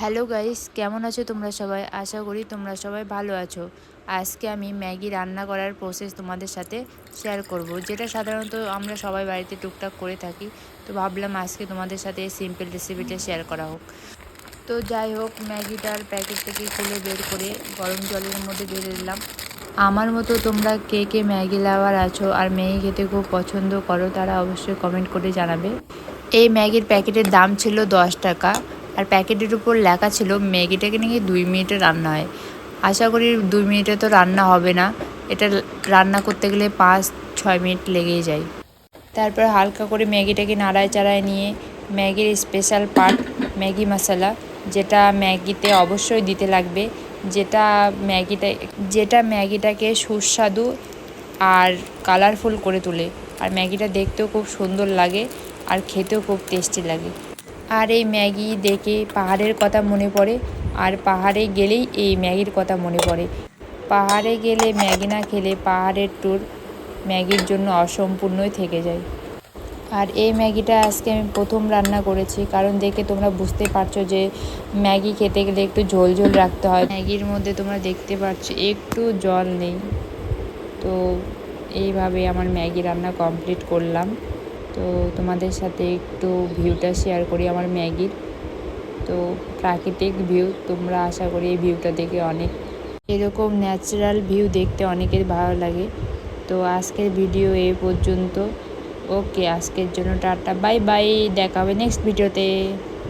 Hello guys, কেমন আছো তোমরা সবাই? আশা করি তোমরা সবাই ভালো আছো। আজকে আমি ম্যাগি রান্না করার প্রসেস তোমাদের সাথে শেয়ার করব, যেটা সাধারণত আমরা সবাই বাড়িতে টুকটাক করে থাকি। তো ভাবলাম আজকে তোমাদের সাথে সিম্পল রেসিপিটা শেয়ার করা হোক। তো যাই হোক, ম্যাগিটার প্যাকেট থেকে খুলে বের করে গরম জলের মধ্যে ঢেলে দিলাম। আমার মতো তোমরা কে কে ম্যাগি লাভার আছো আর ম্যাগি খেতে খুব পছন্দ করো, তারা অবশ্যই কমেন্ট করে জানাবে। এই ম্যাগির প্যাকেটের দাম ছিল 10 টাকা, আর প্যাকেটের উপর লেখা ছিল ম্যাগিটাকে নাকি 2 মিনিটে রান্না হয়। আশা করি 2 মিনিটে তো রান্না হবে না, এটা রান্না করতে গেলে 5-6 মিনিট লেগেই যায়। তারপর হালকা করে ম্যাগিটাকে নাড়ায় চাড়ায় নিয়ে ম্যাগির স্পেশাল পার্ট ম্যাগি মশলা, যেটা ম্যাগিতে অবশ্যই দিতে লাগবে, যেটা ম্যাগিটাকে সুস্বাদু আর কালারফুল করে তোলে। আর ম্যাগিটা দেখতেও খুব সুন্দর লাগে আর খেতেও খুব টেস্টি লাগে। আর এই ম্যাগি দেখে পাহাড়ের কথা মনে পড়ে, আর পাহাড়ে গেলেই এই ম্যাগির কথা মনে পড়ে। পাহাড়ে গেলে ম্যাগি না খেলে পাহাড়ের ট্যুর ম্যাগির জন্য অসম্পূর্ণই থেকে যায়। আর এই ম্যাগিটা আজকে আমি প্রথম রান্না করেছি, কারণ দেখে তোমরা বুঝতে পারছো যে ম্যাগি খেতে গেলে একটু ঝোল ঝোল রাখতে হয়। ম্যাগির মধ্যে তোমরা দেখতে পাচ্ছ একটু জল নেই। তো এইভাবে আমার ম্যাগি রান্না কমপ্লিট করলাম। তো তোমাদের সাথে একটু ভিউটা শেয়ার করি আমার ম্যাগির। তো প্রাকৃতিক ভিউ, তোমরা আশা করি এই ভিউটা দেখে এরকম ন্যাচারাল ভিউ দেখতে অনেকের ভালো লাগে। তো আজকের ভিডিও এই পর্যন্ত। ওকে, আজকের জন্য টাটা, বাই বাই, দেখা হবে নেক্সট ভিডিওতে।